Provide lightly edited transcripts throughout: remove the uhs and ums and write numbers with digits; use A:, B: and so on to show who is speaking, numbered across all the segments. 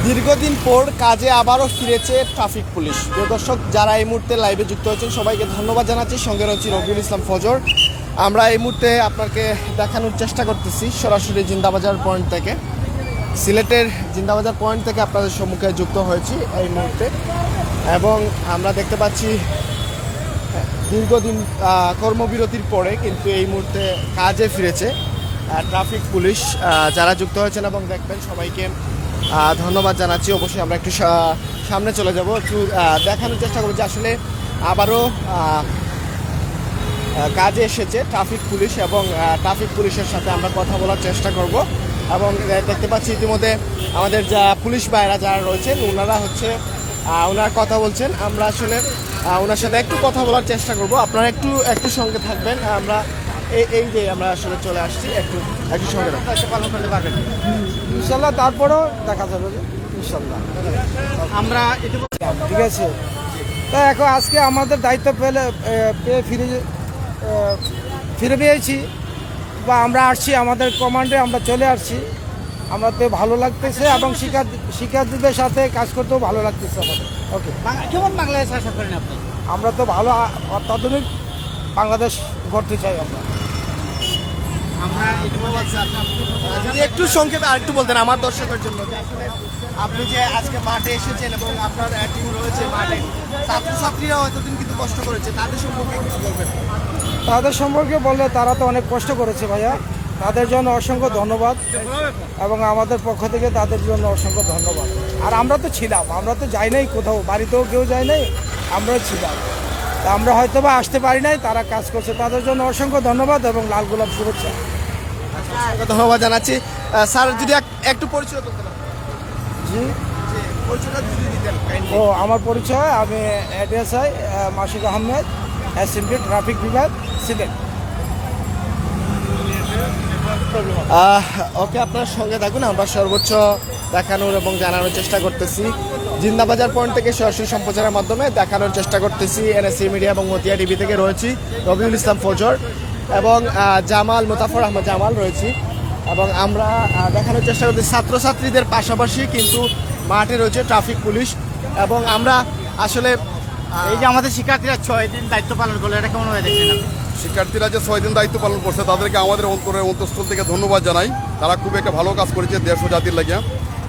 A: দীর্ঘদিন পর কাজে আবারও ফিরেছে ট্রাফিক পুলিশ। প্রিয় দর্শক, যারা এই মুহূর্তে লাইভে যুক্ত হয়েছেন সবাইকে ধন্যবাদ জানাচ্ছি। সঙ্গে রয়েছে রবিউল ইসলাম ফজর। আমরা এই মুহূর্তে আপনাকে দেখানোর চেষ্টা করতেছি সরাসরি জিন্দাবাজার পয়েন্ট থেকে, সিলেটের জিন্দাবাজার পয়েন্ট থেকে আপনাদের সম্মুখে যুক্ত হয়েছি এই মুহূর্তে। এবং আমরা দেখতে পাচ্ছি দীর্ঘদিন কর্মবিরতির পরে কিন্তু এই মুহূর্তে কাজে ফিরেছে ট্রাফিক পুলিশ। যারা যুক্ত হয়েছেন এবং দেখবেন সবাইকে ধন্যবাদ জানাচ্ছি। অবশ্যই আমরা একটু সামনে চলে যাব, একটু দেখানোর চেষ্টা করব যে আসলে আবারও কাজে এসেছে ট্রাফিক পুলিশ এবং ট্রাফিক পুলিশের সাথে আমরা কথা বলার চেষ্টা করব। এবং দেখতে পাচ্ছি ইতিমধ্যে আমাদের যা পুলিশ ভাইরা যারা রয়েছেন ওনারা কথা বলছেন। আমরা আসলে ওনার সাথে একটু কথা বলার চেষ্টা করব, আপনারা একটু সঙ্গে থাকবেন। আমরা এই যে আমরা আসলে চলে আসছি, একটু সঙ্গে পালন করতে পারবেন
B: ইনশাল্লাহ, তারপরেও দেখা যাবে ইনশাল্লাহ।
A: আমরা
B: ঠিক আছে, তা এখন আজকে আমাদের দায়িত্ব পেয়ে ফিরে পেয়েছি বা আমরা আসছি, আমাদের কমান্ডে আমরা চলে আসছি। আমরা তো ভালো লাগতেছে এবং শিক্ষার্থীদের সাথে কাজ করতেও ভালো লাগতেছে আমাদের। ওকে,
A: কেমন বাংলাদেশ আশা করেন আপনি?
B: আমরা তো ভালো অত্যাধুনিক বাংলাদেশ গড়তে চাই আমরা।
A: যদি একটু সংক্ষেপে আরেকটু বলতেন আমার দর্শকের জন্য, আসলে আপনি যে আজকে মাঠে এসেছেন এবং আপনার টিম রয়েছে মাঠে, ছাত্রছাত্রীরা এতদিন কিন্তু কষ্ট করেছে, তাদের সম্পর্কে কিছু বলবেন?
B: তাদের সম্পর্কে বললে তারা তো অনেক কষ্ট করেছে ভাইয়া, তাদের জন্য অসংখ্য ধন্যবাদ এবং আমাদের পক্ষ থেকে তাদের জন্য অসংখ্য ধন্যবাদ। আর আমরা তো ছিলাম, আমরা তো যাই নাই কোথাও, বাড়িতেও কেউ যায় নাই, আমরাও ছিলাম। তা আমরা হয়তো বা আসতে পারি নাই, তারা কাজ করছে, তাদের জন্য অসংখ্য ধন্যবাদ এবং লাল গোলাপ শুভেচ্ছা।
A: ধন্যবাদ জানাচ্ছি। স্যার যদি একটু পরিচয় করতেন।
B: জি,
A: পরিচয়টা যদি দিতেন।
B: ও আমার পরিচয়, আমি এডিএসআই মাসিক আহমেদ, এসএমপি ট্রাফিক বিভাগ, সিলেট।
A: ওকে, আপনার সঙ্গে থাকুন, আমরা সর্বোচ্চ দেখানোর এবং জানানোর চেষ্টা করতেছি। জিন্দাবাজার পয়েন্ট থেকে সরাসরি সম্প্রচারের মাধ্যমে দেখানোর চেষ্টা করতেছি। এনএসসি মিডিয়া এবং মতিয়া টিভি থেকে রয়েছি রবিউল ইসলাম ফজর এবং মোতাফর আহমদ জামাল রয়েছি। এবং আমরা দেখানোর চেষ্টা করতেছি ছাত্রছাত্রীদের পাশাপাশি কিন্তু মাঠে রয়েছে ট্রাফিক পুলিশ। এবং আমরা আসলে
C: এই যে আমাদের শিক্ষার্থীরা 6 দিন দায়িত্ব পালন করলো, এটা কেমন হয়ে দেখছেন?
D: শিক্ষার্থীরা যে 6 দিন দায়িত্ব পালন করছে তাদেরকে আমাদের অন্তঃস্থল থেকে ধন্যবাদ জানাই। তারা খুব একটা ভালো কাজ করেছে দেশ ও জাতির লাগিয়া।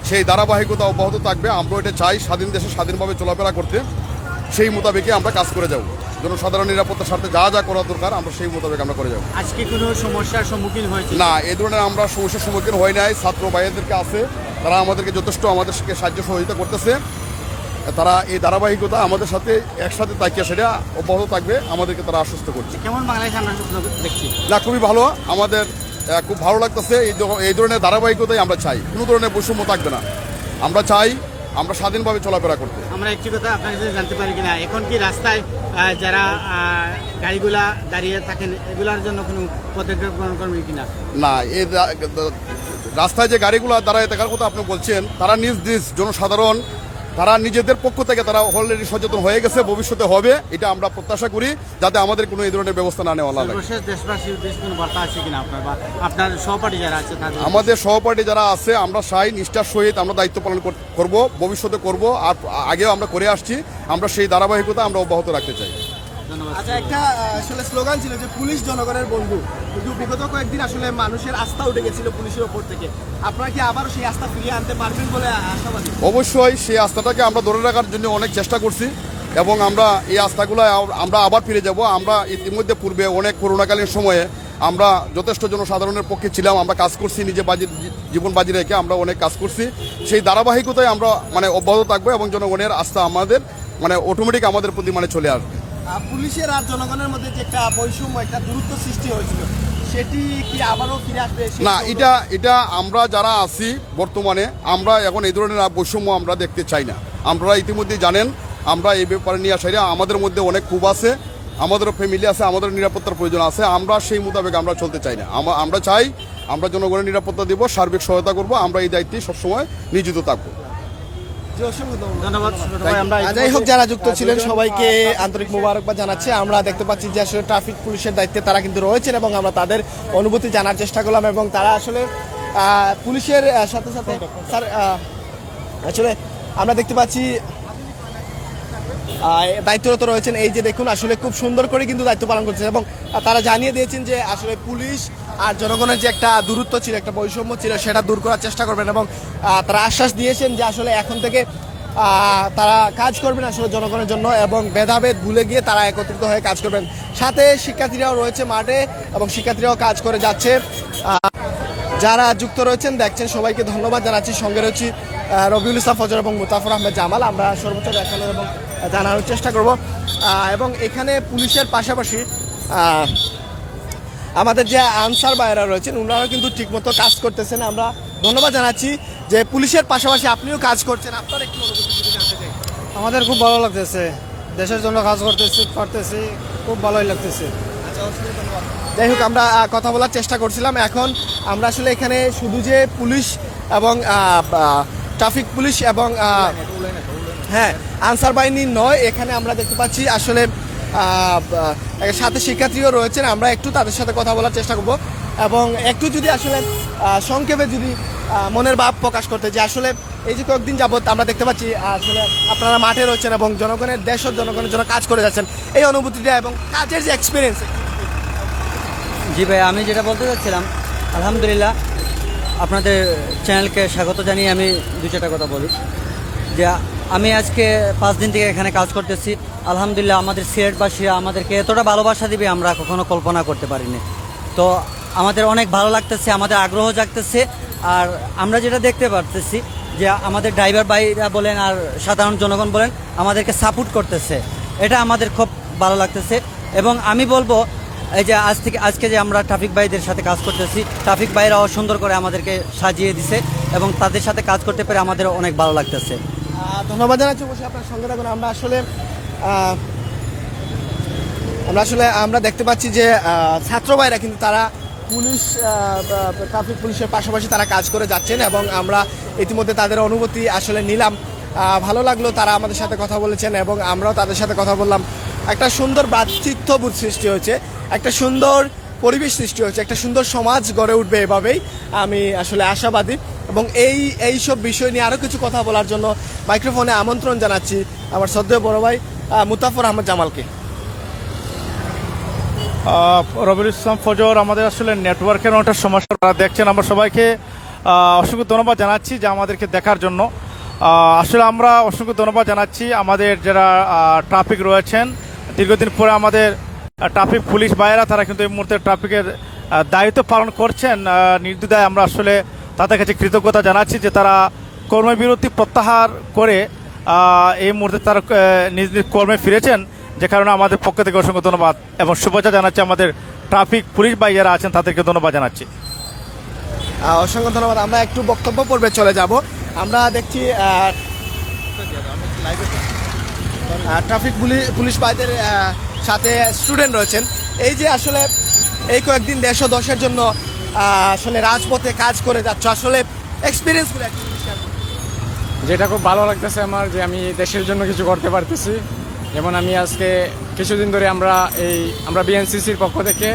D: সেই ধারাবাহিকতা অব্যাহত থাকবে। আমরা এটা চাই স্বাধীন দেশে স্বাধীনভাবে চলাফেরা করতে, সেই মোতাবেকই আমরা কাজ করে যাব। জনসাধারণ নিরাপত্তার স্বার্থে যা করা দরকার আমরা সেই মোতাবেক আমরা করে যাব।
C: আজকে কোনো সমস্যার সম্মুখীন হয়েছে
D: না, এই ধরনের আমরা সমস্যার সম্মুখীন হই নাই। ছাত্র ভাইদেরকে আছে, তারা আমাদেরকে যথেষ্ট আমাদেরকে সাহায্য সহযোগিতা করতেছে। তারা এই ধারাবাহিকতা আমাদের সাথে একসাথে তাকিয়ে সেটা অব্যাহত থাকবে, আমাদেরকে তারা আশ্বস্ত করছে।
C: কেমন বাংলাদেশ আমরা দেখছি?
D: না, খুবই ভালো, আমাদের খুব ভালো লাগতেছে। এই ধরনের ধারাবাহিকতাই আমরা চাই, কোনো ধরনের বৈষম্য থাকবে না। আমরা চাই আমরা স্বাধীনভাবে চলাফেরা করতে।
C: আমরা একটি কথা আপনার কাছে জানতে পারি কিনা, এখন কি রাস্তায় যারা গাড়িগুলা দাঁড়িয়ে থাকেন এগুলার জন্য কোনো পদক্ষেপ গ্রহণ করবেন কিনা?
D: না, এই রাস্তায় যে গাড়িগুলো দাঁড়ায় থাকার কথা আপনি বলছেন, তারা নিজ জনসাধারণ তারা নিজেদের পক্ষ থেকে তারা অলরেডি সচেতন হয়ে গেছে, ভবিষ্যতে হবে, এটা আমরা প্রত্যাশা করি, যাতে আমাদের কোনো এই ধরনের ব্যবস্থা না নেওয়া লাগে।
C: দেশবাসীর কোনো বার্তা আছে কিনা আপনার বা আপনার সহপাঠী যারা আছে?
D: আমাদের সহপাঠী যারা আছে, আমরা চাই নিষ্ঠার সহিত আমরা দায়িত্ব পালন করব, ভবিষ্যতে করব, আর আগেও আমরা করে আসছি। আমরা সেই ধারাবাহিকতা আমরা অব্যাহত রাখতে চাই।
A: আচ্ছা, একটা আসলে স্লোগান ছিল যে পুলিশ জনগণের বন্ধু, কিন্তু বিগত কয়েকদিন আসলে মানুষের আস্থা উঠে গেছিল পুলিশের ওপর থেকে। আপনারা কি আবারও সেই আস্থা ফিরিয়ে আনতে পারবেন বলে আশাবাদী?
D: অবশ্যই সেই আস্থাটাকে আমরা ধরে রাখার জন্য অনেক চেষ্টা করছি এবং আমরা এই আস্থাগুলো আমরা আবার ফিরে যাব। আমরা ইতিমধ্যে পূর্বে অনেক করোনাকালীন সময়ে আমরা যথেষ্ট জনসাধারণের পক্ষে ছিলাম, আমরা কাজ করছি, নিজে জীবন বাজি রেখে আমরা অনেক কাজ করছি। সেই ধারাবাহিকতায় আমরা অব্যাহত থাকবো এবং জনগণের আস্থা আমাদের অটোমেটিক আমাদের প্রতি চলে আসবে।
A: পুলিশের আর জনগণের মধ্যে যে একটা বৈষম্য, একটা দূরত্ব সৃষ্টি হয়েছিল, সেটি কি আবারও ফিরে আসবে?
D: না, এটা আমরা যারা আছি বর্তমানে আমরা এখন এই ধরনের বৈষম্য আমরা দেখতে চাই না। আপনারা ইতিমধ্যে জানেন আমরা এই ব্যাপারে নিয়ে আসাই, আমাদের মধ্যে অনেক ক্ষোভ আছে, আমাদেরও ফ্যামিলি আছে, আমাদের নিরাপত্তার প্রয়োজন আছে। আমরা সেই মোতাবেক আমরা চলতে চাই না। আমরা চাই আমরা জনগণের নিরাপত্তা দিব, সার্বিক সহায়তা করব, আমরা এই দায়িত্বে সবসময় নিয়োজিত থাকবো।
C: ধন্যবাদ।
A: যাই হোক, যারা যুক্ত ছিলেন সবাইকে আন্তরিক মোবারকবাদ জানাচ্ছি। আমরা দেখতে পাচ্ছি যে আসলে ট্রাফিক পুলিশের দায়িত্বে তারা কিন্তু রয়েছেন এবং আমরা তাদের অনুভূতি জানার চেষ্টা করলাম। এবং তারা আসলে পুলিশের সাথে সাথে স্যার আসলে আমরা দেখতে পাচ্ছি দায়িত্বরত রয়েছেন, এই যে দেখুন আসলে খুব সুন্দর করে কিন্তু দায়িত্ব পালন করছেন এবং তারা জানিয়ে দিয়েছেন যে আসলে পুলিশ আর জনগণের যে একটা দূরত্ব ছিল, একটা বৈষম্য ছিল, সেটা দূর করার চেষ্টা করবেন এবং তারা আশ্বাস দিয়েছেন যে আসলে এখন থেকে তারা কাজ করবেন আসলে জনগণের জন্য এবং ভেদাভেদ ভুলে গিয়ে তারা একত্রিত হয়ে কাজ করবেন। সাথে শিক্ষার্থীরাও রয়েছে মাঠে এবং শিক্ষার্থীরাও কাজ করে যাচ্ছে। যারা যুক্ত রয়েছেন দেখছেন সবাইকে ধন্যবাদ জানাচ্ছি। সঙ্গে রয়েছি রবিউল ইসলাম ফজর এবং মুতাফর আহমেদ জামাল। আমরা সর্বোচ্চ দেখানোর এবং জানানোর চেষ্টা করব এবং এখানে পুলিশের পাশাপাশি আমাদের যে আনসার ভাইয়েরা রয়েছেন ওনারাও কিন্তু ঠিকমতো কাজ করতেছেন। আমরা ধন্যবাদ জানাচ্ছি যে পুলিশের পাশাপাশি আপনিও কাজ করছেন, আপনার একটু অনুভূতি যদি জানতে চাই।
B: আমাদের খুব ভালো লাগতেছে, দেশের জন্য কাজ করতেছি, খুব ভালোই লাগতেছে।
A: যাই হোক, আমরা কথা বলার চেষ্টা করছিলাম। এখন আমরা আসলে এখানে শুধু যে পুলিশ এবং ট্রাফিক পুলিশ এবং হ্যাঁ আনসার বাহিনী নয়, এখানে আমরা দেখতে পাচ্ছি আসলে সাথে শিক্ষার্থীও রয়েছেন। আমরা একটু তাদের সাথে কথা বলার চেষ্টা করব এবং একটু যদি আসলে সংক্ষেপে যদি মনের ভাব প্রকাশ করতে, যে আসলে এই যে কয়েকদিন যাবৎ আমরা দেখতে পাচ্ছি আসলে আপনারা মাঠে রয়েছেন এবং জনগণের দেশ ও জনগণের জন্য কাজ করে যাচ্ছেন, এই অনুভূতিটা এবং কাজের যে এক্সপিরিয়েন্স।
E: জি ভাই, আমি যেটা বলতে চাচ্ছিলাম, আলহামদুলিল্লাহ আপনাদের চ্যানেলকে স্বাগত জানিয়ে আমি দু চারটা কথা বলি। যে আমি আজকে 5 দিন থেকে এখানে কাজ করতেছি। আলহামদুলিল্লাহ আমাদের সিলেটবাসীরা আমাদেরকে এতটা ভালোবাসা দিবে আমরা কখনো কল্পনা করতে পারিনি। তো আমাদের অনেক ভালো লাগতেছে, আমাদের আগ্রহ জাগতেছে। আর আমরা যেটা দেখতে পারতেছি যে আমাদের ড্রাইভার ভাইরা বলেন আর সাধারণ জনগণ বলেন আমাদেরকে সাপোর্ট করতেছে, এটা আমাদের খুব ভালো লাগতেছে। এবং আমি বলবো এই যে আজকে যে আমরা ট্রাফিক ভাইদের সাথে কাজ করতেছি, ট্রাফিক ভাইরাও সুন্দর করে আমাদেরকে সাজিয়ে দিছে এবং তাদের সাথে কাজ করতে পেরে আমাদের অনেক ভালো লাগতেছে।
A: ধন্যবাদ জানাচ্ছি। অবশ্যই আপনার সঙ্গে থাকুন। আমরা দেখতে পাচ্ছি যে ছাত্র ভাইরা কিন্তু তারা পুলিশ ট্রাফিক পুলিশের পাশাপাশি তারা কাজ করে যাচ্ছেন এবং আমরা ইতিমধ্যে তাদের অনুভূতি আসলে নিলাম। ভালো লাগলো, তারা আমাদের সাথে কথা বলেছেন এবং আমরাও তাদের সাথে কথা বললাম। একটা সুন্দর ভ্রাতৃত্ববোধ সৃষ্টি হয়েছে, একটা সুন্দর পরিবেশ সৃষ্টি হয়েছে, একটা সুন্দর সমাজ গড়ে উঠবে এভাবেই আমি আসলে আশাবাদী। এবং এই সব বিষয় নিয়ে আরও কিছু কথা বলার জন্য মাইক্রোফোনে আমন্ত্রণ জানাচ্ছি আমার শ্রদ্ধেয় বড় ভাই মুতাফর আহমেদ জামালকে।
F: রবিউল ইসলাম ফজর, আমাদের আসলে নেটওয়ার্কের অনেকটা সমস্যা দেখছেন। আমরা সবাইকে অসংখ্য ধন্যবাদ জানাচ্ছি যে আমাদেরকে দেখার জন্য। আসলে আমরা অসংখ্য ধন্যবাদ জানাচ্ছি আমাদের যারা ট্রাফিক রয়েছেন। দীর্ঘদিন পরে আমাদের ট্রাফিক পুলিশ ভাইয়েরা তারা কিন্তু এই মুহূর্তে ট্রাফিকের দায়িত্ব পালন করছেন নির্দ্বিধায়। আমরা আসলে তাদের কাছে কৃতজ্ঞতা জানাচ্ছি যে তারা কর্মবিরতি প্রত্যাহার করে এই মুহূর্তে তারা নিজ নিজ কর্মে ফিরেছেন, যে কারণে আমাদের পক্ষ থেকে অসংখ্য ধন্যবাদ এবং শুভেচ্ছা জানাচ্ছি। আমাদের ট্রাফিক পুলিশ ভাই যারা আছেন তাদেরকে ধন্যবাদ জানাচ্ছি।
A: অসংখ্য ধন্যবাদ। আমরা একটু বক্তব্য পর্বে চলে যাব। আমরা দেখছি ট্রাফিক পুলিশ ভাইদের সাথে স্টুডেন্ট রয়েছেন। এই যে আসলে এই কয়েকদিন দেশ ও দশের জন্য আসলে রাজপথে কাজ করে যাচ্ছ, আসলে এক্সপিরিয়েন্সগুলো একটু শেয়ার করুন।
G: যেটা খুব ভালো লাগতেছে আমার, যে আমি দেশের জন্য কিছু করতে পারতেছি। যেমন আমি আজকে কিছুদিন ধরে আমরা বিএনসিসির পক্ষ থেকে,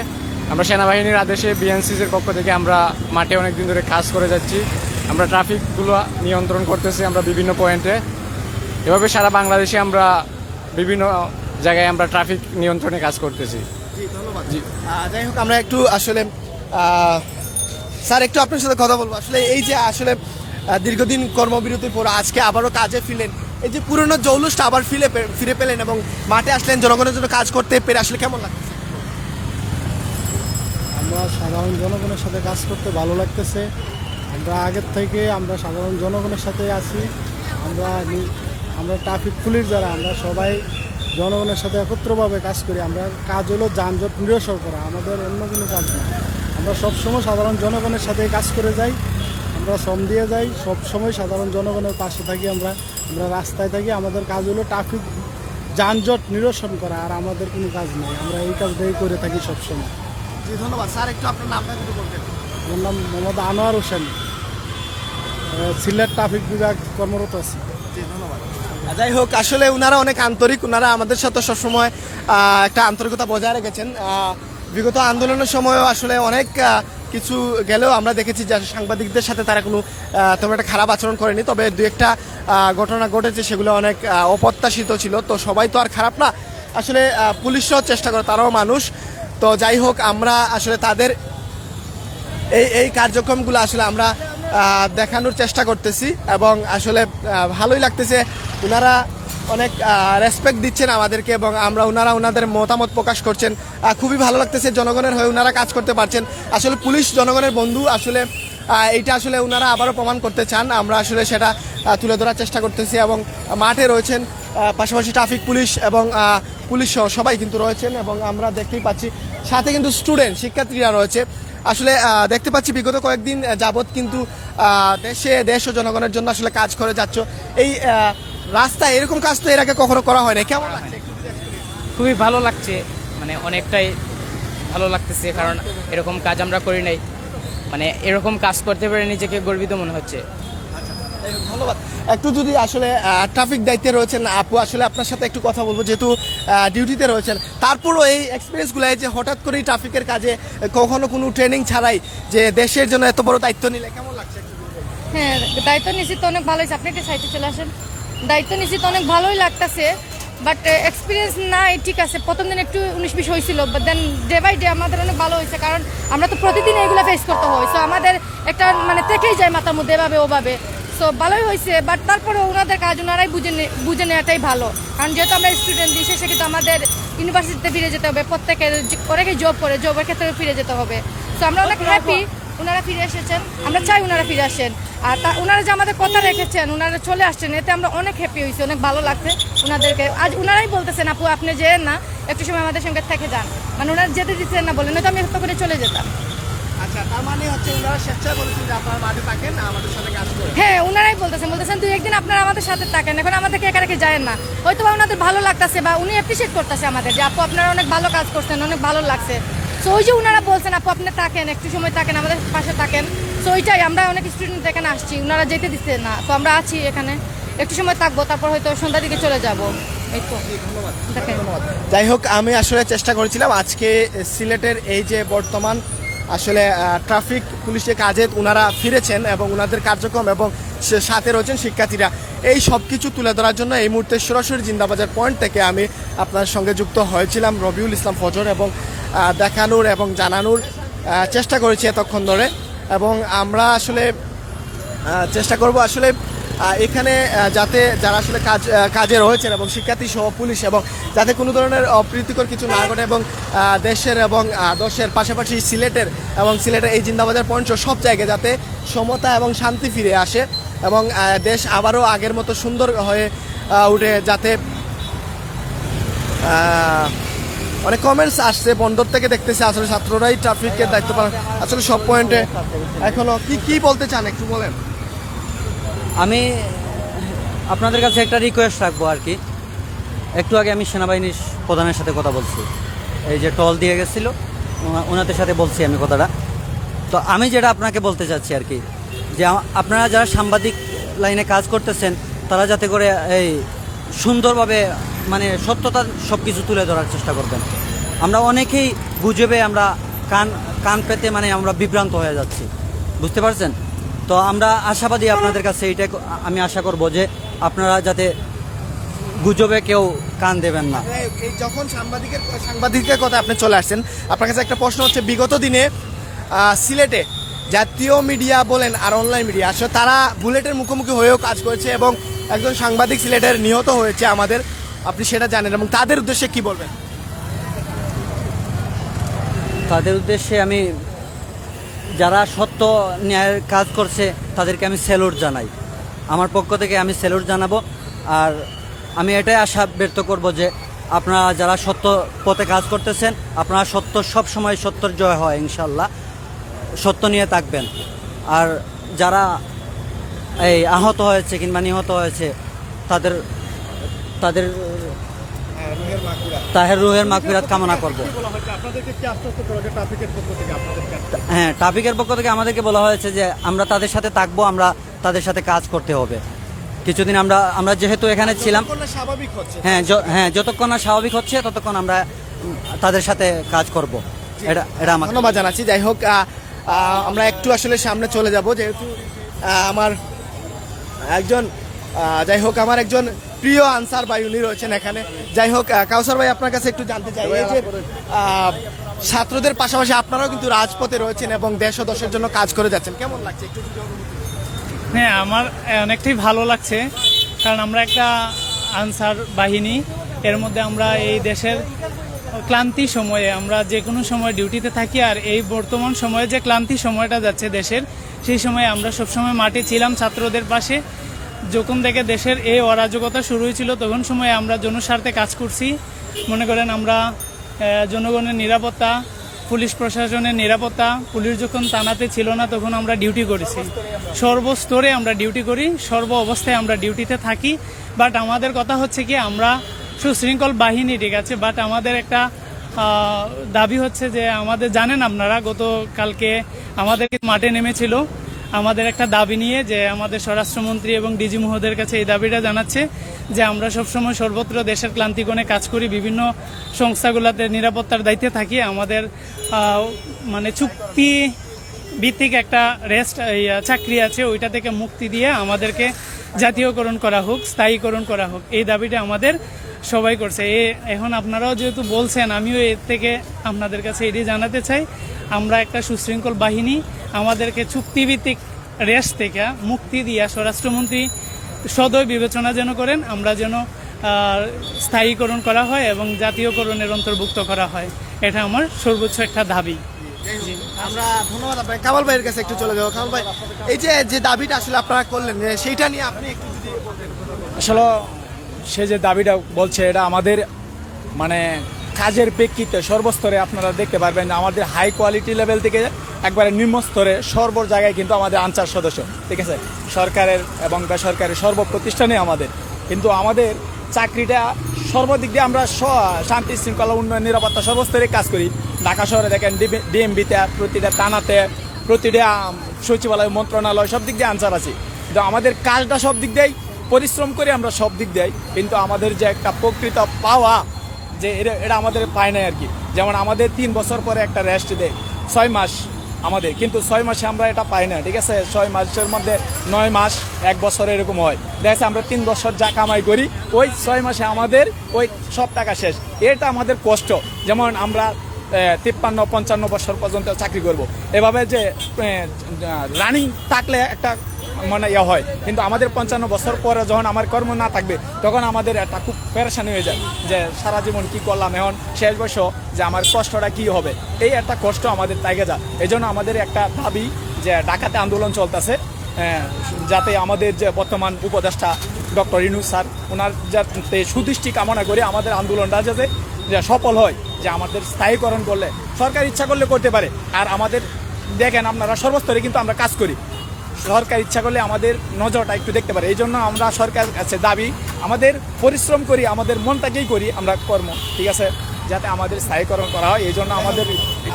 G: আমরা সেনাবাহিনীর আদেশে বিএনসিসির পক্ষ থেকে আমরা মাঠে অনেক দিন ধরে কাজ করে যাচ্ছি। আমরা ট্রাফিকগুলো নিয়ন্ত্রণ করতেছি আমরা বিভিন্ন পয়েন্টে। এভাবে সারা বাংলাদেশে আমরা বিভিন্ন জায়গায় আমরা ট্রাফিক নিয়ন্ত্রণে কাজ করতেছি।
A: জি ধন্যবাদ। জি যাই হোক, আমরা একটু আসলে স্যার একটু আপনার সাথে কথা বলবো। আসলে এই যে আসলে দীর্ঘদিন কর্মবিরতির পর আজকে আবারও কাজে ফিরলেন, এই যে পুরনো জৌলুসটা আবার ফিরে পেলেন এবং মাঠে আসলেন জনগণের জন্য কাজ করতে পেরে আসলে কেমন লাগছে?
B: আমরা সাধারণ জনগণের সাথে কাজ করতে ভালো লাগতেছে। আমরা আগের থেকে আমরা সাধারণ জনগণের সাথে আছি। আমরা ট্রাফিক পুলিশ যারা আমরা সবাই জনগণের সাথে একত্রভাবে কাজ করি। আমরা কাজ হলো যানজট নিরসন করা, আমাদের অন্য কোনো কাজ না। আমরা সবসময় সাধারণ জনগণের সাথে কাজ করে যাই, আমরা শ্রম দিয়ে যাই, সবসময় সাধারণ জনগণের পাশে থাকি। আমরা রাস্তায় থাকি, আমাদের কাজ হলো ট্রাফিক যানজট নিরসন করা, আর আমাদের কোনো কাজ নেই। আমরা এই কাজটাই করে থাকি সবসময়।
A: জি ধন্যবাদ। স্যার একটু আপনার নামটা একটু বলবেন।
B: আমার নাম মোহাম্মদ আনোয়ার হোসেন, সিলেট ট্রাফিক বিভাগ কর্মরত আছি।
A: জি ধন্যবাদ। যাই হোক, আসলে ওনারা অনেক আন্তরিক, ওনারা আমাদের সাথে সবসময় একটা আন্তরিকতা বজায় রেখেছেন। বিগত আন্দোলনের সময়ও আসলে অনেক কিছু গেলেও আমরা দেখেছি যে সাংবাদিকদের সাথে তারা কোনো তেমন একটা খারাপ আচরণ করেনি, তবে দু একটা ঘটনা ঘটেছে সেগুলো অনেক অপ্রত্যাশিত ছিল। তো সবাই তো আর খারাপ না, আসলে পুলিশরাও চেষ্টা করে, তারাও মানুষ। তো যাই হোক, আমরা আসলে তাদের এই কার্যক্রমগুলো আসলে আমরা দেখানোর চেষ্টা করতেছি এবং আসলে ভালোই লাগতেছে। ওনারা অনেক রেসপেক্ট দিচ্ছেন আমাদেরকে এবং ওনারা ওনাদের মতামত প্রকাশ করছেন। খুবই ভালো লাগতেছে, জনগণের হয়ে ওনারা কাজ করতে পারছেন। আসলে পুলিশ জনগণের বন্ধু, আসলে এইটা আসলে ওনারা আবারও প্রমাণ করতে চান। আমরা আসলে সেটা তুলে ধরার চেষ্টা করতেছি এবং মাঠে রয়েছেন পাশাপাশি ট্রাফিক পুলিশ এবং পুলিশ সহ সবাই কিন্তু রয়েছেন এবং আমরা দেখতেই পাচ্ছি সাথে কিন্তু স্টুডেন্ট শিক্ষার্থীরা রয়েছে। আসলে দেখতে পাচ্ছি বিগত কয়েকদিন যাবৎ কিন্তু দেশ ও জনগণের জন্য আসলে কাজ করে যাচ্ছ। এই রাস্তায় এরকম কাজ তো এর আগে কখনো করা হয় না, কেমন লাগছে?
H: খুবই ভালো লাগছে, মানে অনেকটাই ভালো লাগতেছে, কারণ এরকম কাজ আমরা করি নাই, মানে এরকম কাজ করতে পেরে নিজেকে গর্বিত মনে হচ্ছে।
A: ধন্যবাদ। একটু যদি আসলে ট্রাফিক দায়িত্বে রয়েছেন আপু, আসলে আপনার সাথে একটু কথা বলবো, যেহেতু ডিউটিতে রয়েছেন, তারপরও এই এক্সপিরিয়েন্সগুলো যে হঠাৎ করেই ট্রাফিকের কাজে কখনো কোনো ট্রেনিং ছাড়াই যে দেশের জন্য এত বড় দায়িত্ব নিলে কেমন লাগছে?
I: হ্যাঁ, দায়িত্ব নিশ্চিত তো অনেক ভালো হয়েছে। আপনি একটা সাইডে চলে আসেন। দায়িত্ব নিশ্চিত অনেক ভালোই লাগতেছে, বাট এক্সপিরিয়েন্স নাই, ঠিক আছে। প্রথম দিন একটু 19-20 হয়েছিল, but then day by day আমাদের অনেক ভালো হয়েছে, কারণ আমরা তো প্রতিদিন এগুলো ফেস করতে হয়। সো আমাদের একটা মানে থেকেই যায় মাথার মধ্যে এভাবে ওভাবে। সো ভালোই হয়েছে, বাট তারপরে ওনাদের কাজ ওনারাই বুঝে নেওয়াটাই ভালো, কারণ যেহেতু আমরা স্টুডেন্ট শেষে কিন্তু আমাদের ইউনিভার্সিটিতে ফিরে যেতে হবে। প্রত্যেকের অনেকেই জব করে, জবের ক্ষেত্রে ফিরে যেতে হবে। সো আমরা অনেক হ্যাপি ওনারা ফিরে এসেছেন, আমরা চাই ওনারা ফিরে আসেন। আর ওনারা যে আমাদের কথা রেখেছেন, ওনারা চলে আসছেন, এতে আমরা অনেক হ্যাপি হয়েছি, অনেক ভালো লাগছে ওনাদেরকে। আজ ওনারাই বলতেছেন আপু আপনি যেন না, একটু সময় আমাদের সঙ্গে থেকে যান, মানে ওনারা যেতে দিচ্ছেন না বলে, নয়তো আমি হত্যা করে চলে যেতাম।
A: আচ্ছা, তার মানে হচ্ছে ওনারা স্বেচ্ছায় বলেছেন যে আপনারা মাঠে থাকেন, আমাদের সাথে কাজ করেন।
I: হ্যাঁ, ওনারাই বলতেছেন 2-1 দিন আপনারা আমাদের সাথে থাকেন, এখন আমাদেরকে একা রেখে যায় না। হয়তো বা ওনাদের ভালো লাগতেছে বা উনি অ্যাপ্রিসিয়েট করতেছে আমাদের যে আপু আপনারা অনেক ভালো কাজ করছেন, অনেক ভালো লাগছে। সো ওই যে ওনারা বলছেন আপু আপনি থাকেন, একটু সময় থাকেন, আমাদের পাশে থাকেন। সো ওইটাই, আমরা অনেক স্টুডেন্ট এখানে আসছি, ওনারা যেতে দিচ্ছে না, তো আমরা আছি এখানে, একটু সময় থাকবো, তারপর হয়তো সন্ধ্যার দিকে চলে যাবো। এই তো দেখেন।
A: যাই হোক, আমি আসলে চেষ্টা করেছিলাম আজকে সিলেটের এই যে বর্তমান আসলে ট্রাফিক পুলিশের কাজে ওনারা ফিরেছেন এবং ওনাদের কার্যক্রম এবং সাথে রয়েছেন শিক্ষার্থীরা, এই সব কিছু তুলে ধরার জন্য এই মুহূর্তে সরাসরি জিন্দাবাজার পয়েন্ট থেকে আমি আপনার সঙ্গে যুক্ত হয়েছিলাম রবিউল ইসলাম ফজর, এবং দেখানোর এবং জানানোর চেষ্টা করেছি এতক্ষণ ধরে। এবং আমরা আসলে চেষ্টা করব আসলে এখানে যাতে যারা আসলে কাজে রয়েছেন এবং শিক্ষার্থী সহ পুলিশ, এবং যাতে কোনো ধরনের অপ্রীতিকর কিছু না ঘটে এবং দেশের এবং দেশের পাশাপাশি সিলেটের এই জিন্দাবাজার পয়েন্ট সব জায়গায় যাতে সমতা এবং শান্তি ফিরে আসে এবং দেশ আবারও আগের মতো সুন্দর হয়ে উঠে। যাতে অনেক কমেন্টস আসছে বন্দর থেকে, দেখতেছে আসলে ছাত্ররাই ট্রাফিকের দায়িত্ব পালন আসলে সব পয়েন্টে। এখনো কি বলতে চান একটু বলেন?
E: আমি আপনাদের কাছে একটা রিকোয়েস্ট রাখবো আর কি। একটু আগে আমি সেনাবাহিনীর প্রধানের সাথে কথা বলছি, এই যে টল দিয়ে গেছিলো, ওনাদের সাথে বলছি আমি কথাটা। তো আমি যেটা আপনাকে বলতে চাচ্ছি আর কি, যে আপনারা যারা সাংবাদিক লাইনে কাজ করতেছেন, তারা যাতে করে এই সুন্দরভাবে মানে সত্যতা সব কিছু তুলে ধরার চেষ্টা করবেন। আমরা অনেকেই গুজবে আমরা কান পেতে মানে আমরা বিভ্রান্ত হয়ে যাচ্ছি, বুঝতে পারছেন? তো আমরা আশাবাদী আপনাদের কাছে, এইটাই আমি আশা করব যে আপনারা যাতে গুজবে কেউ কান দেবেন না।
A: এই যখন সাংবাদিকের কথা আপনি চলে আসছেন, আপনার কাছে একটা প্রশ্ন হচ্ছে, বিগত দিনে সিলেটে জাতীয় মিডিয়া বলেন আর অনলাইন মিডিয়া আসলে তারা বুলেটের মুখোমুখি হয়েও কাজ করেছে এবং একজন সাংবাদিক সিলেটের নিহত হয়েছে আমাদের, আপনি সেটা জানেন, এবং তাদের উদ্দেশ্যে কি বলবেন?
E: তাদের উদ্দেশ্যে আমি, যারা সত্য ন্যায়ের কাজ করছে তাদেরকে আমি স্যালুট জানাই, আমার পক্ষ থেকে আমি স্যালুট জানাবো। আর আমি এটাই আশা ব্যক্ত করব যে আপনারা যারা সত্য পথে কাজ করতেছেন, আপনারা সব সময় সত্যর জয় হয় ইনশাল্লাহ, সত্য নিয়ে থাকবেন। আর যারা এই আহত হয়েছে কিংবা নিহত হয়েছে তাদের তাহের রুহের মাগফিরাত কামনা করব। হ্যাঁ, ট্রাফিকের পক্ষ থেকে আমাদেরকে বলা হয়েছে যে আমরা তাদের সাথে থাকবো, আমরা তাদের সাথে কাজ করতে হবে কিছুদিন। আমরা যেহেতু এখানে ছিলাম, হ্যাঁ যতক্ষণ না স্বাভাবিক হচ্ছে ততক্ষণ আমরা তাদের সাথে কাজ করব, এটা আমার
A: ধন্যবাদ জানাচ্ছি। যাই হোক, আমরা একটু আসলে সামনে চলে যাব, যেহেতু আমার একজন যাই হোক আমার একজন প্রিয় আনসার ভাই উনি রয়েছেন এখানে। যাই হোক কাউসার ভাই আপনার কাছে একটু জানতে চাই, এই যে ছাত্রদের পাশাপাশি আপনারাও কিন্তু রাজপথে রয়েছেন এবং দেশ ও দশের জন্য কাজ করে যাচ্ছেন, কেমন লাগছে একটু যদি অনুভূতি দেন?
J: হ্যাঁ, আমার অনেকটাই ভালো লাগছে, কারণ আমরা একটা আনসার বাহিনী, এর মধ্যে আমরা এই দেশের ক্লান্তি সময়ে আমরা যে কোনো সময় ডিউটিতে থাকি, আর এই বর্তমান সময়ে যে ক্লান্তি সময়টা যাচ্ছে দেশের, সেই সময়ে আমরা সবসময় মাঠে ছিলাম ছাত্রদের পাশে। যখন থেকে দেশের এই অরাজকতা শুরু হয়েছিল তখন সময়ে আমরা জনস্বার্থে কাজ করছি। মনে করেন আমরা জনগণের নিরাপত্তা, পুলিশ প্রশাসনের নিরাপত্তা, পুলিশ যখন থানাতে ছিল না তখন আমরা ডিউটি করেছি। সর্বস্তরে আমরা ডিউটি করি, সর্ব অবস্থায় আমরা ডিউটিতে থাকি। বাট আমাদের কথা হচ্ছে কি, আমরা সুশৃঙ্খল বাহিনী, ঠিক আছে, বাট আমাদের একটা দাবি হচ্ছে যে আমাদের জানেন আপনারা গতকালকে আমাদেরকে মাঠে নেমেছিল আমাদের একটা দাবি নিয়ে, যে আমাদের স্বরাষ্ট্রমন্ত্রী এবং ডিজি মহোদয়ের কাছে এই দাবিটা জানাচ্ছে যে আমরা সবসময় সর্বত্র দেশের ক্লান্তিকোণে কাজ করি, বিভিন্ন সংস্থাগুলোতে নিরাপত্তার দায়িত্বে থাকি। আমাদের মানে চুক্তি ভিত্তিক একটা চাকরি আছে, ওইটা থেকে মুক্তি দিয়ে আমাদেরকে জাতীয়করণ করা হোক, স্থায়ীকরণ করা হোক, এই দাবিটা আমাদের সবাই করছে। এখন আপনারাও যেহেতু বলছেন, আমিও এর থেকে আপনাদের কাছে এটি জানাতে চাই, আমরা একটা সুশৃঙ্খল বাহিনী, আমাদেরকে চুক্তিভিত্তিক রেস থেকে মুক্তি দিয়া স্বরাষ্ট্রমন্ত্রী সদয় বিবেচনা যেন করেন, আমরা যেন স্থায়ীকরণ করা হয় এবং জাতীয়করণের অন্তর্ভুক্ত করা হয়, এটা আমার সর্বোচ্চ একটা দাবি।
A: আমরা ধন্যবাদ আপনাকে। কামাল ভাইয়ের কাছে একটু চলে যাবো। কামাল ভাই, এই যে দাবিটা আসলে আপনারা করলেন, সেইটা নিয়ে আপনি একটু যদি বলতেন।
B: আসলে সে যে দাবিটা বলছে, এটা আমাদের মানে কাজের প্রেক্ষিতে সর্বস্তরে আপনারা দেখতে পারবেন, আমাদের হাই কোয়ালিটি লেভেল থেকে একবারে নিম্ন স্তরে সর্ব জায়গায় কিন্তু আমাদের আনসার সদস্য, ঠিক আছে, সরকারের এবং বেসরকারি সর্ব প্রতিষ্ঠানে আমাদের, কিন্তু আমাদের চাকরিটা সর্বদিক দিয়ে আমরা শান্তি শৃঙ্খলা উন্নয়ন নিরাপত্তা সর্বস্তরে কাজ করি। ঢাকা শহরে দেখেন ডিএমবিতে, প্রতিটা থানাতে, প্রতিটা সচিবালয়, মন্ত্রণালয়, সব দিক দিয়ে আনসার আছি, কিন্তু আমাদের কাজটা সব দিক দিয়েই পরিশ্রম করে আমরা সব দিক দিয়েই, কিন্তু আমাদের যে একটা প্রকৃত পাওয়া, যে এটা আমাদের পায় না আর কি। যেমন আমাদের 3 বছর পরে একটা রেস্ট দেয় 6 মাস আমাদের, কিন্তু 6 মাসে আমরা এটা পাই না, ঠিক আছে। 6 মাসের মধ্যে 9 মাস, 1 বছর এরকম হয়। দেখা আমরা 3 বছর যা কামাই করি, ওই 6 মাসে আমাদের ওই সব টাকা শেষ। এটা আমাদের কষ্ট। যেমন আমরা 53-55 বছর পর্যন্ত চাকরি করব, এভাবে যে রানিং থাকলে একটা মানে হয়, কিন্তু আমাদের 55 বছর পরে যখন আমার কর্ম না থাকবে, তখন আমাদের একটা খুব পেরেশানি হয়ে যায় যে সারা জীবন কি করলাম, এখন শেষ বয়স যে আমার কষ্টটা কি হবে, এই একটা কষ্ট আমাদের থেকে যায়। এই জন্য আমাদের একটা দাবি যে ঢাকাতে আন্দোলন চলতেছে, যাতে আমাদের যে বর্তমান উপদেষ্টা ডক্টর ইউনূস স্যার, ওনার যাতে সুদৃষ্টি কামনা করে আমাদের আন্দোলনটা যাতে সফল হয়, যে আমাদের স্থায়ীকরণ করলে সরকার ইচ্ছা করলে করতে পারে। আর আমাদের দেখেন আপনারা সর্বস্তরে কিন্তু আমরা কাজ করি, সরকার ইচ্ছা করলে আমাদের নজরটা একটু দেখতে পারে। এই জন্য আমরা সরকারের কাছে দাবি, আমাদের পরিশ্রম করি, আমাদের মনটাকেই করি আমরা কর্ম, ঠিক আছে, যাতে আমাদের স্থায়ীকরণ করা হয়। এই জন্য আমাদের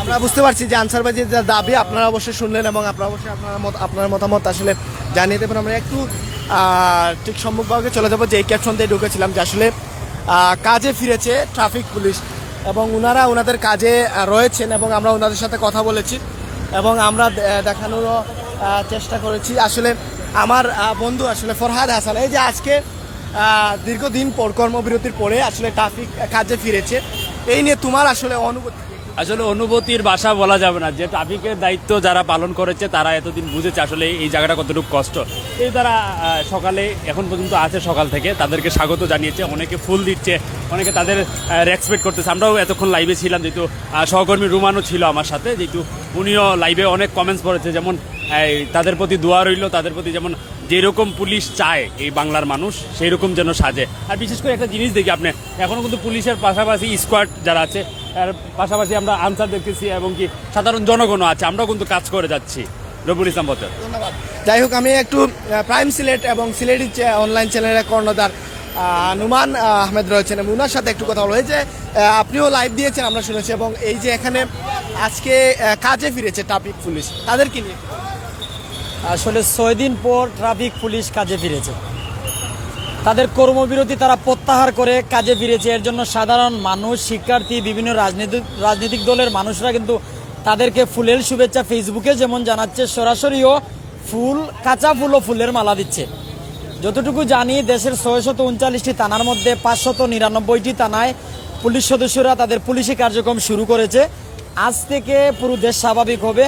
A: আমরা বুঝতে পারছি যে আনসার ভাই যে দাবি আপনারা অবশ্যই শুনলেন এবং আপনারা অবশ্যই আপনার মতামত আসলে জানিয়ে দেবেন। আমরা একটু ঠিক সম্মুখভাগে চলে যাবো, যে এই ক্যাপশন দিয়ে ঢুকেছিলাম যে আসলে কাজে ফিরেছে ট্রাফিক পুলিশ এবং ওনারা ওনাদের কাজে রয়েছেন এবং আমরা ওনাদের সাথে কথা বলেছি এবং আমরা দেখানোরও চেষ্টা করেছি। আসলে আমার বন্ধু আসলে ফরহাদ হাসান, এই যে আজকে দীর্ঘদিন পর কর্মবিরতির পরে আসলে ট্রাফিক কাজে ফিরেছে, এই নিয়ে তোমার আসলে অনুভূতি?
K: আসলে অনুভূতির ভাষা বলা যাবে না, যে ট্রাফিকের দায়িত্ব যারা পালন করেছে তারা এতদিন বুঝেছে আসলে এই জায়গাটা কতটুকু কষ্ট। এই তারা সকালে এখন পর্যন্ত আছে, সকাল থেকে তাদেরকে স্বাগত জানিয়েছে, অনেকে ফুল দিচ্ছে, অনেকে তাদের রেসপেক্ট করতেছে। আমরাও এতক্ষণ লাইভে ছিলাম, যেহেতু সহকর্মী রুমানও ছিল আমার সাথে, যেহেতু উনিও লাইভে অনেক কমেন্টস করেছে, যেমন তাদের প্রতি দোয়া রইল, তাদের প্রতি যেমন যেরকম পুলিশ চায় এই বাংলার মানুষ সেই রকম যেন সাজে। আর বিশেষ করে একটা জিনিস দেখি, আপনি এখনও কিন্তু পুলিশের পাশাপাশি স্কোয়াড যারা আছে, এর পাশাপাশি আমরা আনসার দেখতেছি এবং কি সাধারণ জনগণও আছে, আমরাও কিন্তু কাজ করে যাচ্ছি। রবিউল ইসলাম বচর।
A: ধন্যবাদ। যাই হোক, আমি একটু প্রাইম সিলেট এবং সিলেটি অনলাইন চ্যানেলের কর্ণধার নুমান আহমেদ রয়েছেন এবং ওনার সাথে একটু কথা বলো। এই যে আপনিও লাইভ দিয়েছেন আমরা শুনেছি, এবং এই যে এখানে আজকে কাজে ফিরেছে ট্রাফিক পুলিশ, তাদের কি নিয়ে?
E: আসলে 6 দিন পর ট্রাফিক পুলিশ কাজে ফিরেছে, তাদের কর্মবিরতি তারা প্রত্যাহার করে কাজে ফিরেছে। এর জন্য সাধারণ মানুষ, শিক্ষার্থী, বিভিন্ন রাজনৈতিক দলের মানুষরা কিন্তু তাদেরকে ফুলের শুভেচ্ছা ফেসবুকে যেমন জানাচ্ছে, সরাসরিও ফুল, কাঁচা ফুল ও ফুলের মালা দিচ্ছে। যতটুকু জানি দেশের 639টি থানার মধ্যে 599টি থানায় পুলিশ সদস্যরা তাদের পুলিশি কার্যক্রম শুরু করেছে। আজ থেকে পুরো দেশ স্বাভাবিক হবে।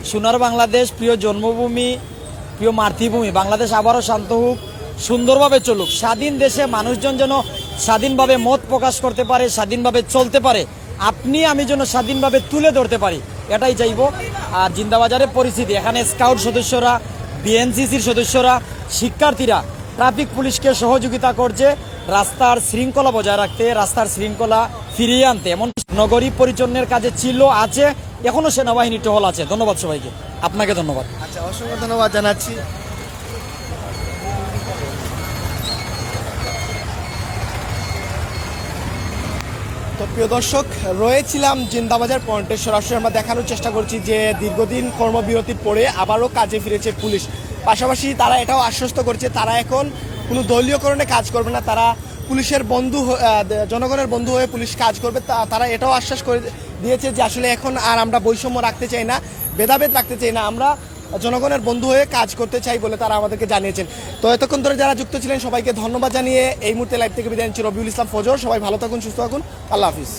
E: সোনার বাংলাদেশ, প্রিয় জন্মভূমি, প্রিয় মাতৃভূমি বাংলাদেশ আবারও শান্ত হোক, সুন্দরভাবে চলুক। স্বাধীন দেশে মানুষজন যেন স্বাধীনভাবে মত প্রকাশ করতে পারে, স্বাধীনভাবে চলতে পারে, আপনি আমি যেন স্বাধীনভাবে তুলে ধরতে পারি, এটাই চাইব। আর জিন্দাবাজারের পরিস্থিতি, এখানে স্কাউট সদস্যরা, বিএনসিসির সদস্যরা, শিক্ষার্থীরা ট্রাফিক পুলিশকে সহযোগিতা করছে রাস্তার শৃঙ্খলা বজায় রাখতে, রাস্তার শৃঙ্খলা ফিরিয়ে আনতে। এমন নগরী পরিচ্ছন্নের কাজে ছিল, আছে, এখনো সেনাবাহিনী টহল আছে। ধন্যবাদ সবাইকে, আপনাকে ধন্যবাদ।
A: আচ্ছা, অসংখ্য ধন্যবাদ জানাচ্ছি। তো প্রিয় দর্শক, রয়েছিলাম জিন্দাবাজার পয়েন্টে। সরাসরি আমরা দেখানোর চেষ্টা করছি যে দীর্ঘদিন কর্মবিরতির পরে আবারও কাজে ফিরেছে পুলিশ। পাশাপাশি তারা এটাও আশ্বস্ত করছে তারা এখন কোনো দলীয়করণে কাজ করবে না, তারা পুলিশের বন্ধু, জনগণের বন্ধু হয়ে পুলিশ কাজ করবে। তারা এটাও আশ্বাস করে দিয়েছে যে আসলে এখন আর আমরা বৈষম্য রাখতে চাই না, ভেদাভেদ রাখতে চাই না, আমরা জনগণের বন্ধু হয়ে কাজ করতে চাই বলে তারা আমাদেরকে জানিয়েছেন। তো এতক্ষণ ধরে যারা যুক্ত ছিলেন সবাইকে ধন্যবাদ জানিয়ে এই মুহূর্তে লাইভ থেকে বিদায় নিচ্ছি। রবিউল ইসলাম ফজর। সবাই ভালো থাকুন, সুস্থ থাকুন, আল্লাহ হাফিজ।